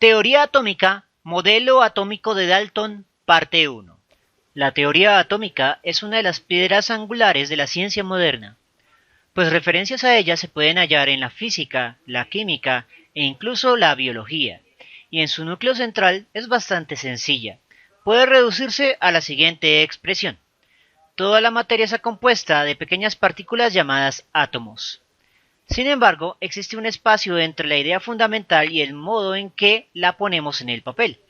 Teoría atómica, modelo atómico de Dalton, parte 1. La teoría atómica es una de las piedras angulares de la ciencia moderna, pues referencias a ella se pueden hallar en la física, la química e incluso la biología, y en su núcleo central es bastante sencilla. Puede reducirse a la siguiente expresión: toda la materia está compuesta de pequeñas partículas llamadas átomos. Sin embargo, existe un espacio entre la idea fundamental y el modo en que la ponemos en el papel.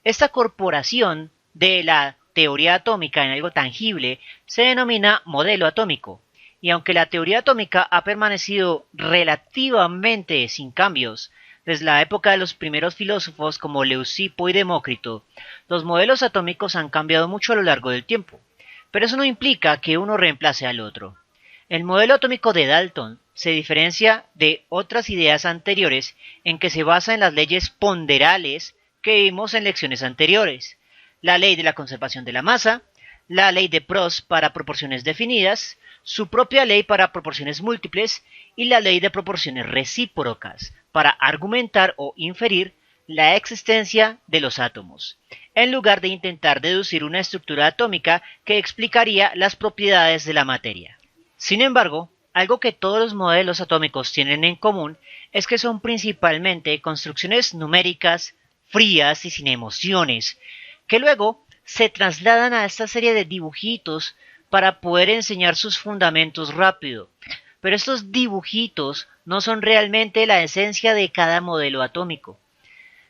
Esta corporación de la teoría atómica en algo tangible se denomina modelo atómico, y aunque la teoría atómica ha permanecido relativamente sin cambios desde la época de los primeros filósofos como Leucipo y Demócrito, los modelos atómicos han cambiado mucho a lo largo del tiempo, pero eso no implica que uno reemplace al otro. El modelo atómico de Dalton se diferencia de otras ideas anteriores en que se basa en las leyes ponderales que vimos en lecciones anteriores: la ley de la conservación de la masa, la ley de Prost para proporciones definidas, su propia ley para proporciones múltiples y la ley de proporciones recíprocas para argumentar o inferir la existencia de los átomos, en lugar de intentar deducir una estructura atómica que explicaría las propiedades de la materia. Sin embargo, algo que todos los modelos atómicos tienen en común es que son principalmente construcciones numéricas, frías y sin emociones, que luego se trasladan a esta serie de dibujitos para poder enseñar sus fundamentos rápido. Pero estos dibujitos no son realmente la esencia de cada modelo atómico.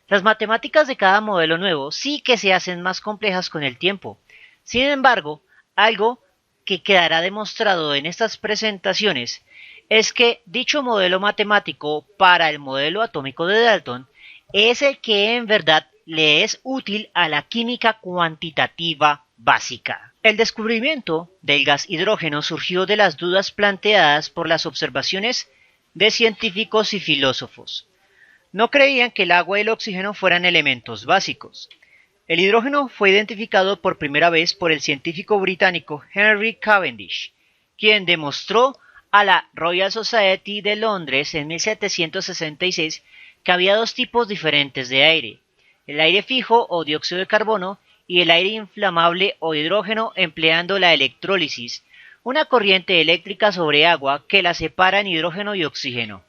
Las matemáticas de cada modelo nuevo sí que se hacen más complejas con el tiempo. Sin embargo, algo que quedará demostrado en estas presentaciones es que dicho modelo matemático para el modelo atómico de Dalton es el que en verdad le es útil a la química cuantitativa básica. El descubrimiento del gas hidrógeno surgió de las dudas planteadas por las observaciones de científicos y filósofos. No creían que el agua y el oxígeno fueran elementos básicos. El hidrógeno fue identificado por primera vez por el científico británico Henry Cavendish, quien demostró a la Royal Society de Londres en 1766 que había dos tipos diferentes de aire: el aire fijo o dióxido de carbono y el aire inflamable o hidrógeno, empleando la electrólisis, una corriente eléctrica sobre agua que la separa en hidrógeno y oxígeno.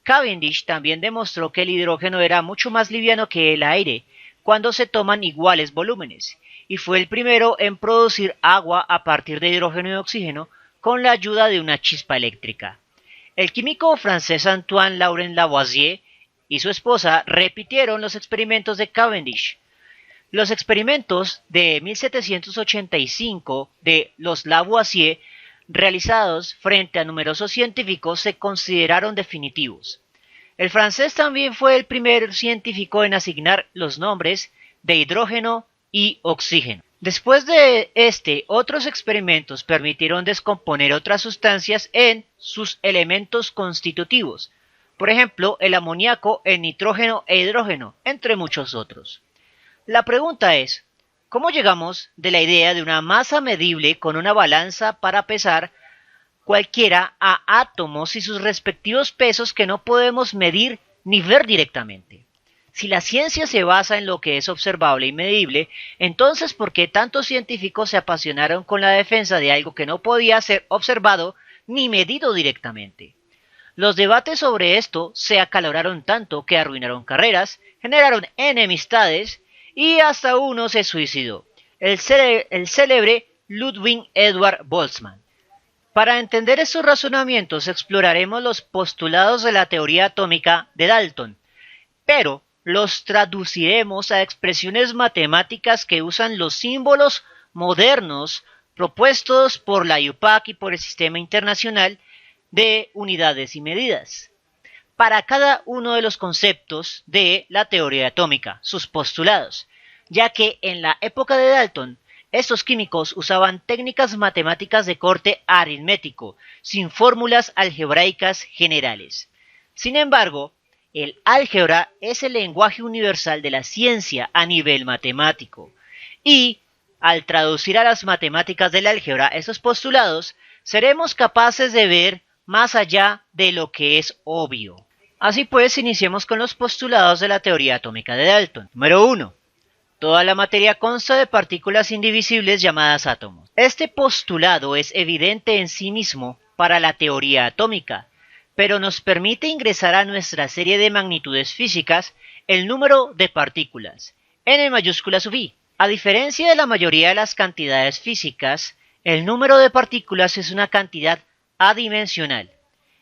Cavendish también demostró que el hidrógeno era mucho más liviano que el aire cuando se toman iguales volúmenes, y fue el primero en producir agua a partir de hidrógeno y oxígeno con la ayuda de una chispa eléctrica. El químico francés Antoine Laurent Lavoisier y su esposa repitieron los experimentos de Cavendish. Los experimentos de 1785 de los Lavoisier, realizados frente a numerosos científicos, se consideraron definitivos. El francés también fue el primer científico en asignar los nombres de hidrógeno y oxígeno. Después de otros experimentos permitieron descomponer otras sustancias en sus elementos constitutivos, por ejemplo, el amoníaco en nitrógeno e hidrógeno, entre muchos otros. La pregunta es: ¿cómo llegamos de la idea de una masa medible con una balanza para pesar cualquiera a átomos y sus respectivos pesos que no podemos medir ni ver directamente? Si la ciencia se basa en lo que es observable y medible, entonces ¿por qué tantos científicos se apasionaron con la defensa de algo que no podía ser observado ni medido directamente? Los debates sobre esto se acaloraron tanto que arruinaron carreras, generaron enemistades y hasta uno se suicidó, el célebre Ludwig Edward Boltzmann. Para entender estos razonamientos exploraremos los postulados de la teoría atómica de Dalton, pero los traduciremos a expresiones matemáticas que usan los símbolos modernos propuestos por la IUPAC y por el Sistema Internacional de Unidades y Medidas para cada uno de los conceptos de la teoría atómica, sus postulados, ya que en la época de Dalton estos químicos usaban técnicas matemáticas de corte aritmético, sin fórmulas algebraicas generales. Sin embargo, el álgebra es el lenguaje universal de la ciencia a nivel matemático, y al traducir a las matemáticas del álgebra esos postulados, seremos capaces de ver más allá de lo que es obvio. Así pues, iniciemos con los postulados de la teoría atómica de Dalton. Número 1. Toda la materia consta de partículas indivisibles llamadas átomos. Este postulado es evidente en sí mismo para la teoría atómica, pero nos permite ingresar a nuestra serie de magnitudes físicas el número de partículas, n mayúscula sub i. A diferencia de la mayoría de las cantidades físicas, el número de partículas es una cantidad adimensional.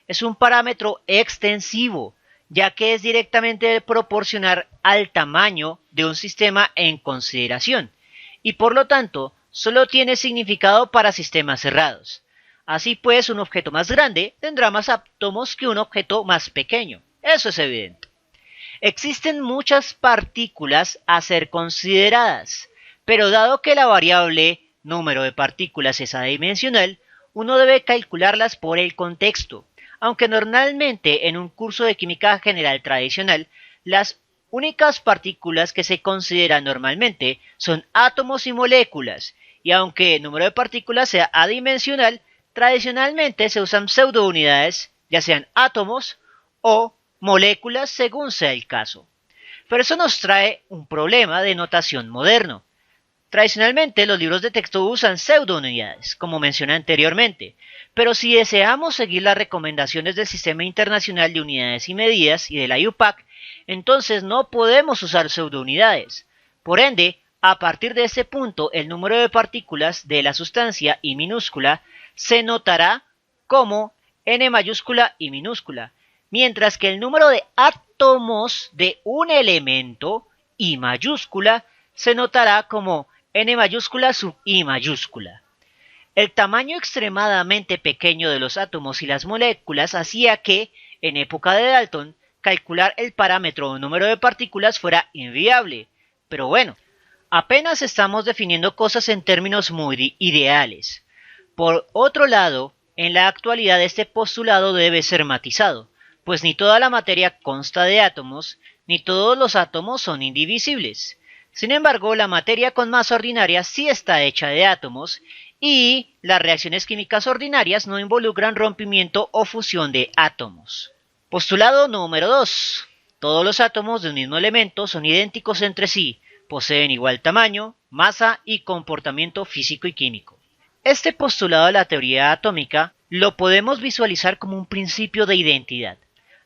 Es un parámetro extensivo, ya que es directamente proporcional al tamaño de un sistema en consideración, y por lo tanto, solo tiene significado para sistemas cerrados. Así pues, un objeto más grande tendrá más átomos que un objeto más pequeño. Eso es evidente. Existen muchas partículas a ser consideradas, pero dado que la variable número de partículas es adimensional, uno debe calcularlas por el contexto. Aunque normalmente en un curso de química general tradicional, las únicas partículas que se consideran normalmente son átomos y moléculas, y aunque el número de partículas sea adimensional, tradicionalmente se usan pseudounidades, ya sean átomos o moléculas según sea el caso. Pero eso nos trae un problema de notación moderno. Tradicionalmente los libros de texto usan pseudounidades, como mencioné anteriormente, pero si deseamos seguir las recomendaciones del Sistema Internacional de Unidades y Medidas y de la IUPAC, entonces no podemos usar pseudounidades. Por ende, a partir de ese punto, el número de partículas de la sustancia I minúscula se notará como N mayúscula y minúscula, mientras que el número de átomos de un elemento I mayúscula se notará como N mayúscula sub I mayúscula. El tamaño extremadamente pequeño de los átomos y las moléculas hacía que, en época de Dalton, calcular el parámetro o número de partículas fuera inviable. Pero bueno, apenas estamos definiendo cosas en términos muy ideales. Por otro lado, en la actualidad este postulado debe ser matizado, pues ni toda la materia consta de átomos, ni todos los átomos son indivisibles. Sin embargo, la materia con masa ordinaria sí está hecha de átomos y las reacciones químicas ordinarias no involucran rompimiento o fusión de átomos. Postulado número 2. Todos los átomos de un mismo elemento son idénticos entre sí, poseen igual tamaño, masa y comportamiento físico y químico. Este postulado de la teoría atómica lo podemos visualizar como un principio de identidad.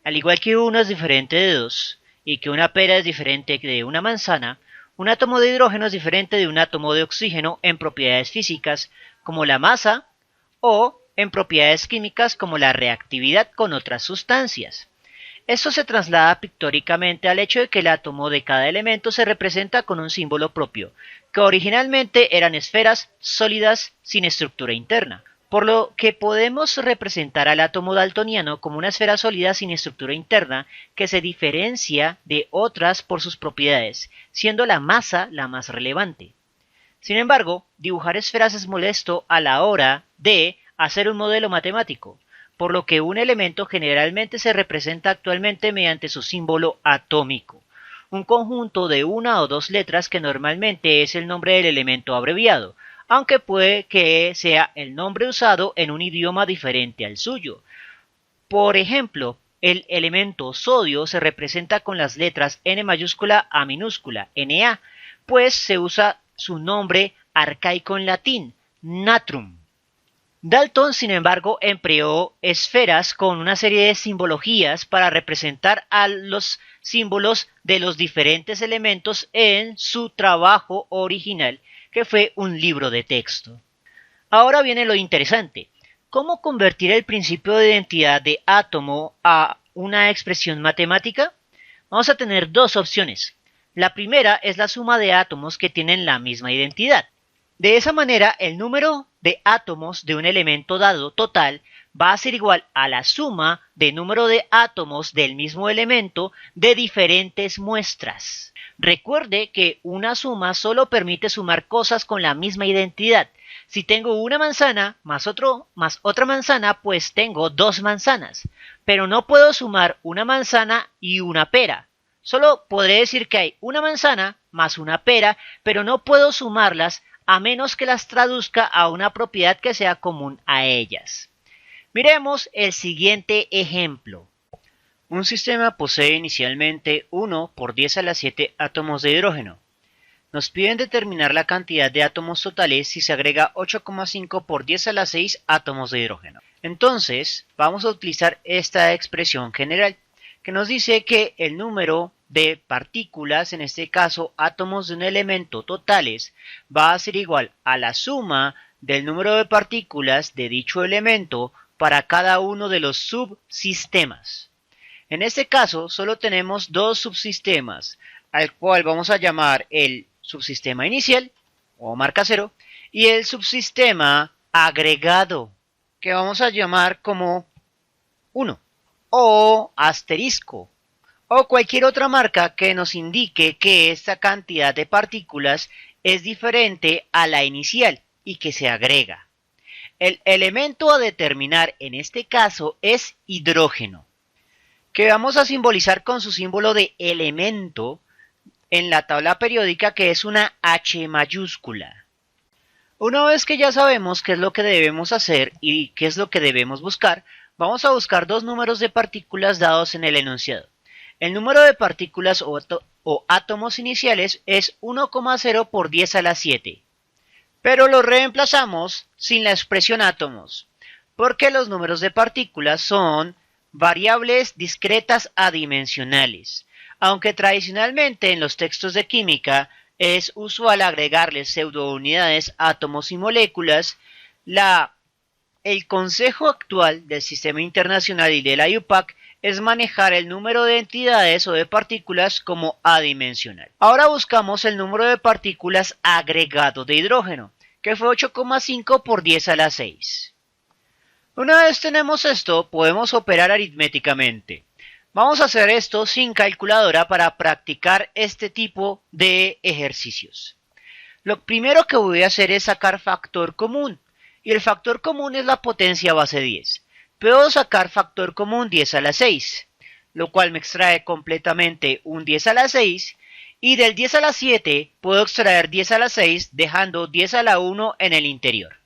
Al igual que uno es diferente de dos y que una pera es diferente de una manzana, un átomo de hidrógeno es diferente de un átomo de oxígeno en propiedades físicas como la masa o en propiedades químicas como la reactividad con otras sustancias. Esto se traslada pictóricamente al hecho de que el átomo de cada elemento se representa con un símbolo propio, que originalmente eran esferas sólidas sin estructura interna, por lo que podemos representar al átomo daltoniano como una esfera sólida sin estructura interna que se diferencia de otras por sus propiedades, siendo la masa la más relevante. Sin embargo, dibujar esferas es molesto a la hora de hacer un modelo matemático, por lo que un elemento generalmente se representa actualmente mediante su símbolo atómico, un conjunto de una o dos letras que normalmente es el nombre del elemento abreviado, aunque puede que sea el nombre usado en un idioma diferente al suyo. Por ejemplo, el elemento sodio se representa con las letras N mayúscula A minúscula, Na, pues se usa su nombre arcaico en latín, natrum. Dalton, sin embargo, empleó esferas con una serie de simbologías para representar a los símbolos de los diferentes elementos en su trabajo original, que fue un libro de texto. Ahora viene lo interesante. ¿Cómo convertir el principio de identidad de átomo a una expresión matemática? Vamos a tener dos opciones. La primera es la suma de átomos que tienen la misma identidad. De esa manera, el número de átomos de un elemento dado total va a ser igual a la suma de número de átomos del mismo elemento de diferentes muestras. Recuerde que una suma solo permite sumar cosas con la misma identidad. Si tengo una manzana más otra manzana, pues tengo dos manzanas. Pero no puedo sumar una manzana y una pera. Solo podré decir que hay una manzana más una pera, pero no puedo sumarlas a menos que las traduzca a una propiedad que sea común a ellas. Miremos el siguiente ejemplo. Un sistema posee inicialmente 1 por 10 a la 7 átomos de hidrógeno. Nos piden determinar la cantidad de átomos totales si se agrega 8,5 por 10 a la 6 átomos de hidrógeno. Entonces, vamos a utilizar esta expresión general, que nos dice que el número de partículas, en este caso átomos de un elemento totales, va a ser igual a la suma del número de partículas de dicho elemento para cada uno de los subsistemas. En este caso, solo tenemos dos subsistemas, al cual vamos a llamar el subsistema inicial, o marca 0, y el subsistema agregado, que vamos a llamar como 1, o asterisco, o cualquier otra marca que nos indique que esta cantidad de partículas es diferente a la inicial y que se agrega. El elemento a determinar en este caso es hidrógeno, que vamos a simbolizar con su símbolo de elemento en la tabla periódica, que es una H mayúscula. Una vez que ya sabemos qué es lo que debemos hacer y qué es lo que debemos buscar, vamos a buscar dos números de partículas dados en el enunciado. El número de partículas o átomos iniciales es 1,0 por 10 a la 7, pero lo reemplazamos sin la expresión átomos, porque los números de partículas son variables discretas adimensionales, aunque tradicionalmente en los textos de química es usual agregarles pseudounidades, átomos y moléculas. El consejo actual del Sistema Internacional y de la IUPAC es manejar el número de entidades o de partículas como adimensional. Ahora buscamos el número de partículas agregado de hidrógeno, que fue 8,5 por 10 a la 6. Una vez tenemos esto, podemos operar aritméticamente. Vamos a hacer esto sin calculadora para practicar este tipo de ejercicios. Lo primero que voy a hacer es sacar factor común, y el factor común es la potencia base 10. Puedo sacar factor común 10 a la 6, lo cual me extrae completamente un 10 a la 6, y del 10 a la 7 puedo extraer 10 a la 6 dejando 10 a la 1 en el interior.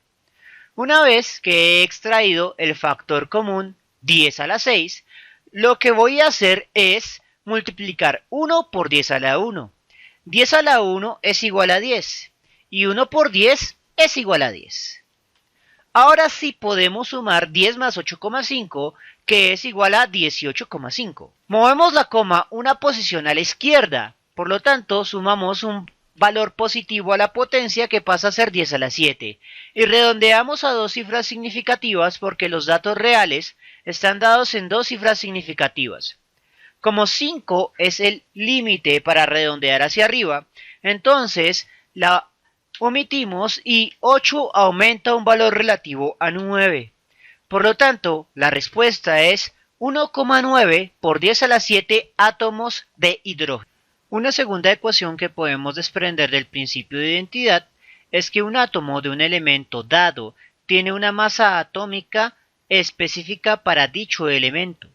Una vez que he extraído el factor común 10 a la 6, lo que voy a hacer es multiplicar 1 por 10 a la 1. 10 a la 1 es igual a 10, y 1 por 10 es igual a 10. Ahora sí podemos sumar 10 más 8,5, que es igual a 18,5. Movemos la coma una posición a la izquierda, por lo tanto sumamos un valor positivo a la potencia, que pasa a ser 10 a la 7, y redondeamos a dos cifras significativas porque los datos reales están dados en dos cifras significativas. Como 5 es el límite para redondear hacia arriba, entonces la omitimos y 8 aumenta un valor relativo a 9. Por lo tanto, la respuesta es 1,9 por 10 a la 7 átomos de hidrógeno. Una segunda ecuación que podemos desprender del principio de identidad es que un átomo de un elemento dado tiene una masa atómica específica para dicho elemento.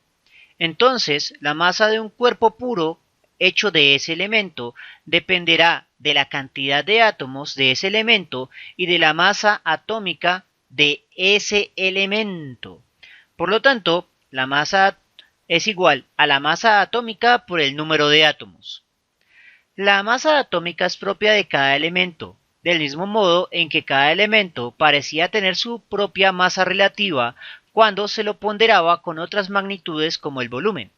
Entonces, la masa de un cuerpo puro hecho de ese elemento dependerá de la cantidad de átomos de ese elemento y de la masa atómica de ese elemento. Por lo tanto, la masa es igual a la masa atómica por el número de átomos. La masa atómica es propia de cada elemento, del mismo modo en que cada elemento parecía tener su propia masa relativa cuando se lo ponderaba con otras magnitudes como el volumen.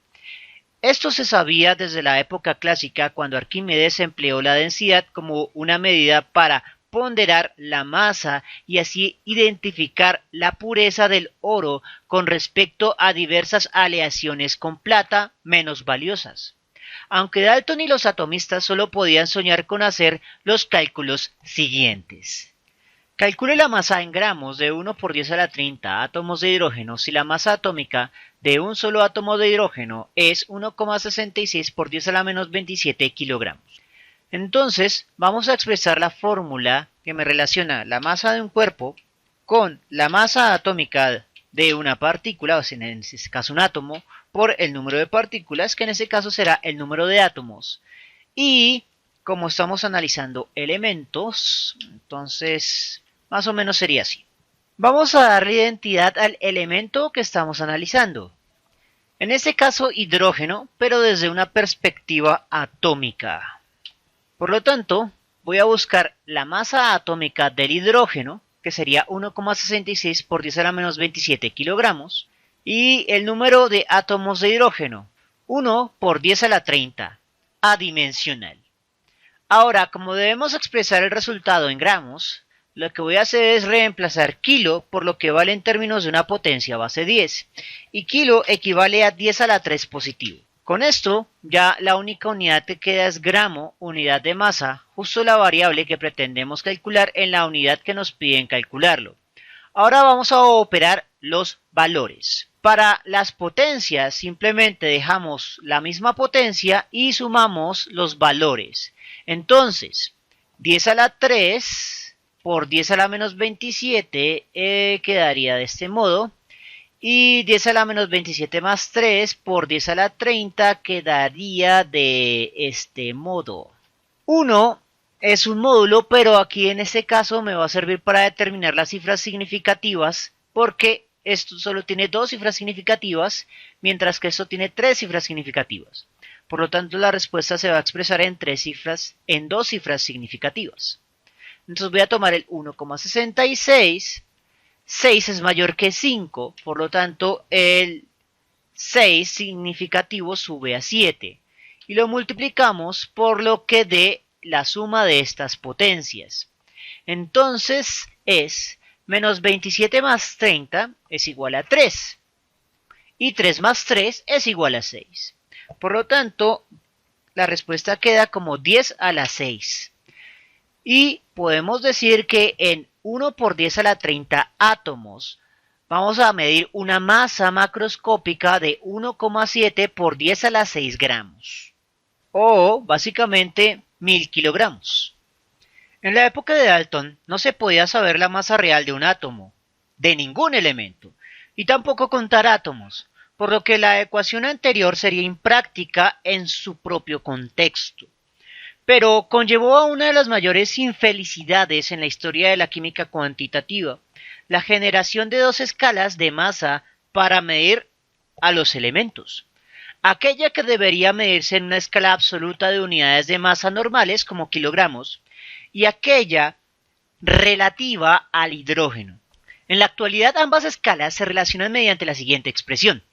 Esto se sabía desde la época clásica, cuando Arquímedes empleó la densidad como una medida para ponderar la masa y así identificar la pureza del oro con respecto a diversas aleaciones con plata menos valiosas. Aunque Dalton y los atomistas solo podían soñar con hacer los cálculos siguientes. Calcule la masa en gramos de 1 por 10 a la 30 átomos de hidrógeno si la masa atómica de un solo átomo de hidrógeno es 1,66 por 10 a la menos 27 kilogramos. Entonces, vamos a expresar la fórmula que me relaciona la masa de un cuerpo con la masa atómica de una partícula, o sea, en este caso un átomo, por el número de partículas, que en este caso será el número de átomos. Y como estamos analizando elementos, entonces más o menos sería así. Vamos a darle identidad al elemento que estamos analizando. En este caso hidrógeno, pero desde una perspectiva atómica. Por lo tanto, voy a buscar la masa atómica del hidrógeno, que sería 1,66 por 10 a la menos 27 kilogramos, y el número de átomos de hidrógeno, 1 por 10 a la 30, adimensional. Ahora, como debemos expresar el resultado en gramos, lo que voy a hacer es reemplazar kilo por lo que vale en términos de una potencia base 10, y kilo equivale a 10 a la 3 positivo. Con esto, ya la única unidad que queda es gramo, unidad de masa, justo la variable que pretendemos calcular en la unidad que nos piden calcularlo. Ahora vamos a operar los valores. Para las potencias simplemente dejamos la misma potencia y sumamos los valores. Entonces, 10 a la 3 por 10 a la menos 27 quedaría de este modo. Y 10 a la menos 27 más 3 por 10 a la 30 quedaría de este modo. 1 es un módulo, pero aquí en este caso me va a servir para determinar las cifras significativas, porque esto solo tiene 2 cifras significativas, mientras que esto tiene 3 cifras significativas. Por lo tanto, la respuesta se va a expresar en 2 cifras significativas. Entonces voy a tomar el 1,66. 6 es mayor que 5, por lo tanto el 6 significativo sube a 7 y lo multiplicamos por lo que dé la suma de estas potencias. Entonces es menos 27 más 30 es igual a 3 y 3 más 3 es igual a 6. Por lo tanto, la respuesta queda como 10 a la 6. Y podemos decir que en 1 por 10 a la 30 átomos vamos a medir una masa macroscópica de 1,7 por 10 a la 6 gramos. O básicamente 1000 kilogramos. En la época de Dalton no se podía saber la masa real de un átomo, de ningún elemento, y tampoco contar átomos, por lo que la ecuación anterior sería impráctica en su propio contexto. Pero conllevó a una de las mayores infelicidades en la historia de la química cuantitativa, la generación de 2 escalas de masa para medir a los elementos. Aquella que debería medirse en una escala absoluta de unidades de masa normales como kilogramos, y aquella relativa al hidrógeno. En la actualidad ambas escalas se relacionan mediante la siguiente expresión.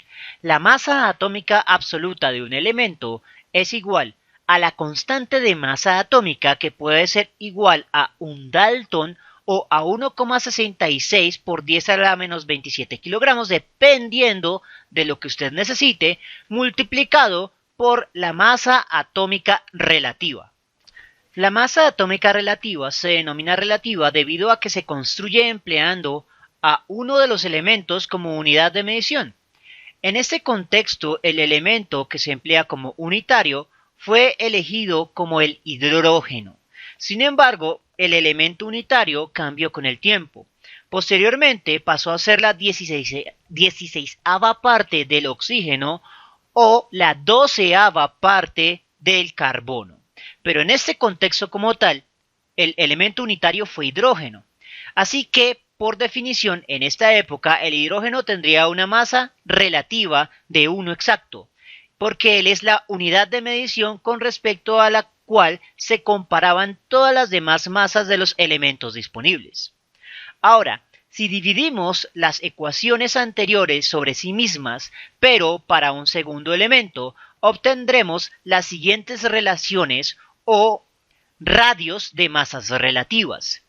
La masa atómica absoluta de un elemento es igual a la constante de masa atómica, que puede ser igual a un Dalton o a 1,66 por 10 a la menos 27 kilogramos, dependiendo de lo que usted necesite, multiplicado por la masa atómica relativa. La masa atómica relativa se denomina relativa debido a que se construye empleando a uno de los elementos como unidad de medición. En este contexto, el elemento que se emplea como unitario fue elegido como el hidrógeno. Sin embargo, el elemento unitario cambió con el tiempo. Posteriormente pasó a ser la 16ava parte del oxígeno o la 12ava parte del carbono. Pero en este contexto como tal, el elemento unitario fue hidrógeno. Así que, por definición, en esta época el hidrógeno tendría una masa relativa de 1 exacto, porque él es la unidad de medición con respecto a la cual se comparaban todas las demás masas de los elementos disponibles. Ahora, si dividimos las ecuaciones anteriores sobre sí mismas, pero para un segundo elemento, obtendremos las siguientes relaciones o radios de masas relativas.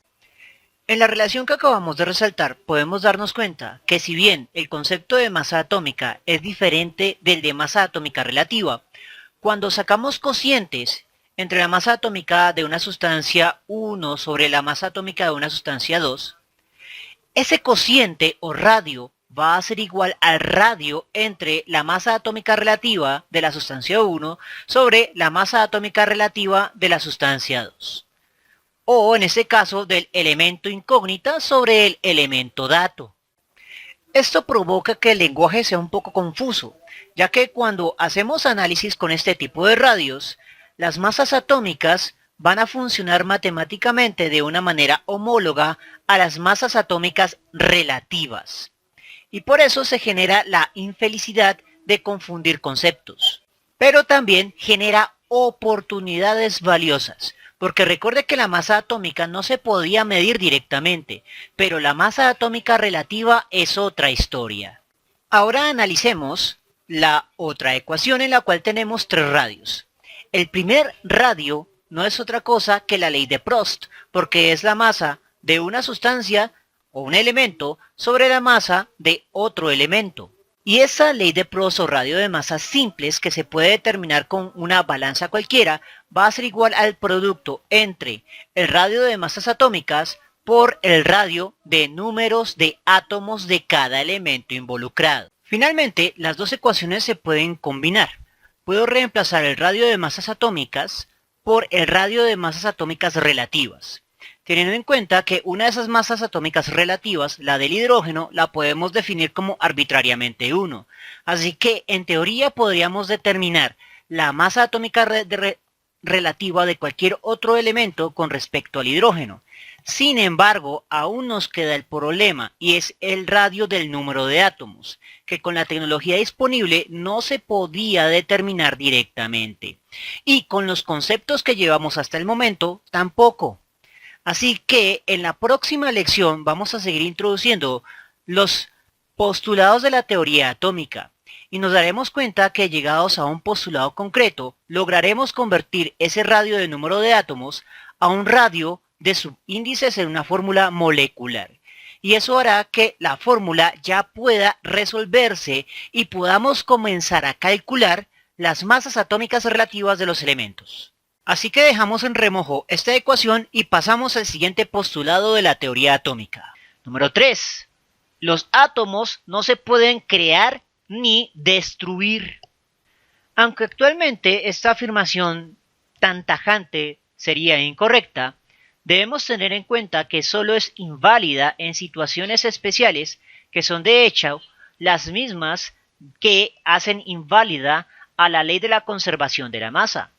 En la relación que acabamos de resaltar, podemos darnos cuenta que si bien el concepto de masa atómica es diferente del de masa atómica relativa, cuando sacamos cocientes entre la masa atómica de una sustancia 1 sobre la masa atómica de una sustancia 2, ese cociente o radio va a ser igual al radio entre la masa atómica relativa de la sustancia 1 sobre la masa atómica relativa de la sustancia 2. O en este caso del elemento incógnita sobre el elemento dato. Esto provoca que el lenguaje sea un poco confuso, ya que cuando hacemos análisis con este tipo de radios, las masas atómicas van a funcionar matemáticamente de una manera homóloga a las masas atómicas relativas. Y por eso se genera la infelicidad de confundir conceptos, pero también genera oportunidades valiosas, porque recuerde que la masa atómica no se podía medir directamente, pero la masa atómica relativa es otra historia. Ahora analicemos la otra ecuación en la cual tenemos tres radios. El primer radio no es otra cosa que la ley de Prost, porque es la masa de una sustancia o un elemento sobre la masa de otro elemento. Y esa ley de Prost o radio de masas simples, que se puede determinar con una balanza cualquiera, va a ser igual al producto entre el radio de masas atómicas por el radio de números de átomos de cada elemento involucrado. Finalmente, las dos ecuaciones se pueden combinar. Puedo reemplazar el radio de masas atómicas por el radio de masas atómicas relativas, teniendo en cuenta que una de esas masas atómicas relativas, la del hidrógeno, la podemos definir como arbitrariamente 1. Así que, en teoría, podríamos determinar la masa atómica relativa de cualquier otro elemento con respecto al hidrógeno. Sin embargo, aún nos queda el problema, y es el radio del número de átomos, que con la tecnología disponible no se podía determinar directamente. Y con los conceptos que llevamos hasta el momento, tampoco. Así que en la próxima lección vamos a seguir introduciendo los postulados de la teoría atómica. Y nos daremos cuenta que llegados a un postulado concreto, lograremos convertir ese radio de número de átomos a un radio de subíndices en una fórmula molecular. Y eso hará que la fórmula ya pueda resolverse y podamos comenzar a calcular las masas atómicas relativas de los elementos. Así que dejamos en remojo esta ecuación y pasamos al siguiente postulado de la teoría atómica. Número 3. Los átomos no se pueden crear ni destruir. Aunque actualmente esta afirmación tan tajante sería incorrecta, debemos tener en cuenta que solo es inválida en situaciones especiales que son de hecho las mismas que hacen inválida a la ley de la conservación de la masa.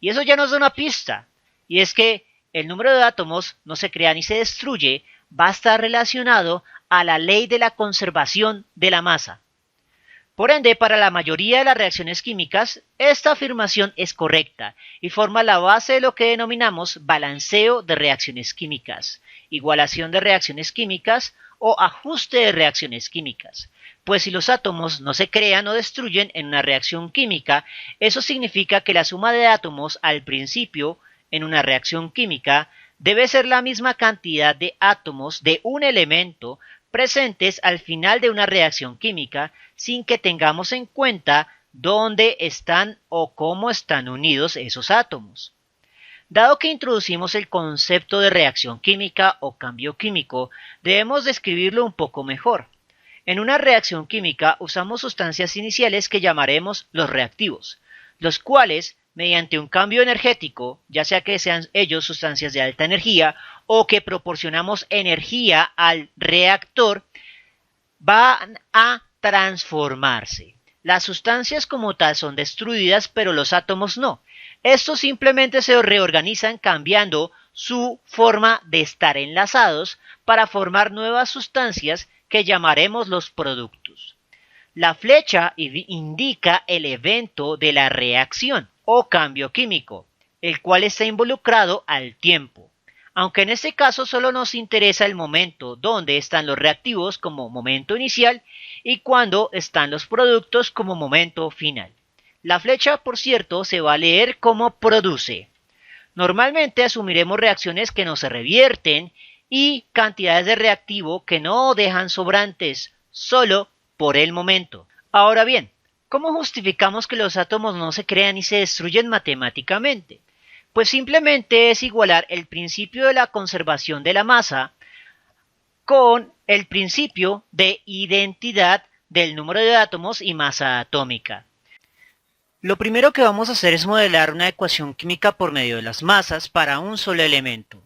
Y eso ya nos da una pista, y es que el número de átomos no se crea ni se destruye, va a estar relacionado a la ley de la conservación de la masa. Por ende, para la mayoría de las reacciones químicas, esta afirmación es correcta y forma la base de lo que denominamos balanceo de reacciones químicas, igualación de reacciones químicas o ajuste de reacciones químicas. Pues si los átomos no se crean o destruyen en una reacción química, eso significa que la suma de átomos al principio en una reacción química debe ser la misma cantidad de átomos de un elemento presentes al final de una reacción química sin que tengamos en cuenta dónde están o cómo están unidos esos átomos. Dado que introducimos el concepto de reacción química o cambio químico, debemos describirlo un poco mejor. En una reacción química usamos sustancias iniciales que llamaremos los reactivos, los cuales, mediante un cambio energético, ya sea que sean ellos sustancias de alta energía o que proporcionamos energía al reactor, van a transformarse. Las sustancias como tal son destruidas, pero los átomos no. Estos simplemente se reorganizan cambiando su forma de estar enlazados para formar nuevas sustancias que llamaremos los productos. La flecha indica el evento de la reacción o cambio químico, el cual está involucrado al tiempo. Aunque en este caso solo nos interesa el momento donde están los reactivos como momento inicial y cuando están los productos como momento final. La flecha, por cierto, se va a leer como produce. Normalmente asumiremos reacciones que no se revierten y cantidades de reactivo que no dejan sobrantes, solo por el momento. Ahora bien, ¿cómo justificamos que los átomos no se crean y se destruyen matemáticamente? Pues simplemente es igualar el principio de la conservación de la masa con el principio de identidad del número de átomos y masa atómica. Lo primero que vamos a hacer es modelar una ecuación química por medio de las masas para un solo elemento.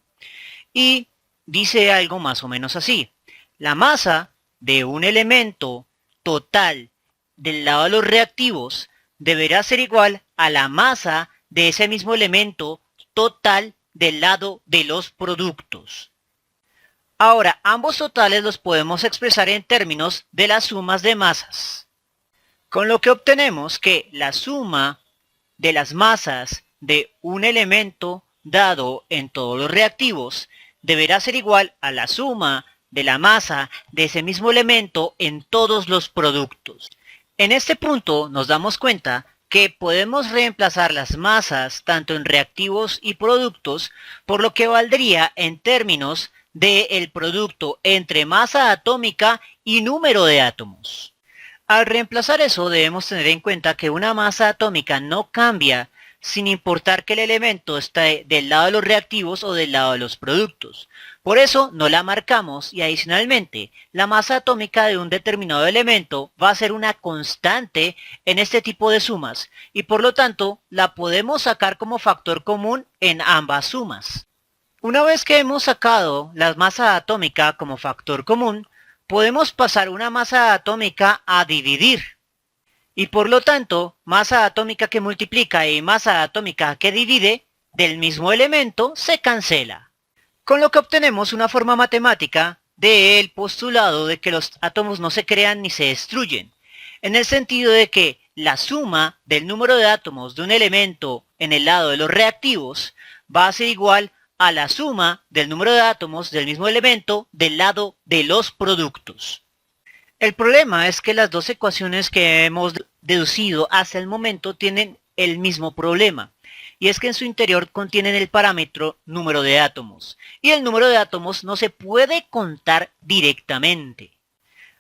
Y dice algo más o menos así. La masa de un elemento total del lado de los reactivos deberá ser igual a la masa de ese mismo elemento total del lado de los productos. Ahora, ambos totales los podemos expresar en términos de las sumas de masas. con lo que obtenemos que la suma de las masas de un elemento dado en todos los reactivos deberá ser igual a la suma de la masa de ese mismo elemento en todos los productos. En este punto nos damos cuenta que podemos reemplazar las masas tanto en reactivos y productos, por lo que valdría en términos del producto entre masa atómica y número de átomos. Al reemplazar eso debemos tener en cuenta que una masa atómica no cambia sin importar que el elemento esté del lado de los reactivos o del lado de los productos. Por eso no la marcamos y adicionalmente la masa atómica de un determinado elemento va a ser una constante en este tipo de sumas y por lo tanto la podemos sacar como factor común en ambas sumas. Una vez que hemos sacado la masa atómica como factor común, podemos pasar una masa atómica a dividir. Y por lo tanto, masa atómica que multiplica y masa atómica que divide del mismo elemento se cancela. Con lo que obtenemos una forma matemática del postulado de que los átomos no se crean ni se destruyen. En el sentido de que la suma del número de átomos de un elemento en el lado de los reactivos va a ser igual a la suma del número de átomos del mismo elemento del lado de los productos. El problema es que las dos ecuaciones que hemos deducido hasta el momento tienen el mismo problema, y es que en su interior contienen el parámetro número de átomos, y el número de átomos no se puede contar directamente.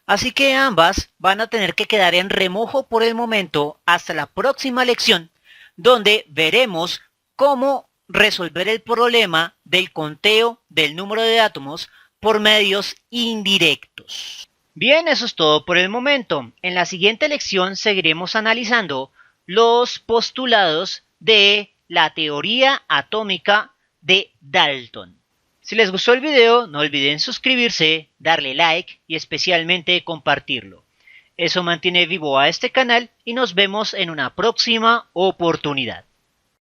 Así que ambas van a tener que quedar en remojo por el momento hasta la próxima lección, donde veremos cómo resolver el problema del conteo del número de átomos por medios indirectos. Bien, eso es todo por el momento. En la siguiente lección seguiremos analizando los postulados de la teoría atómica de Dalton. Si les gustó el video, no olviden suscribirse, darle like y especialmente compartirlo. Eso mantiene vivo a este canal y nos vemos en una próxima oportunidad.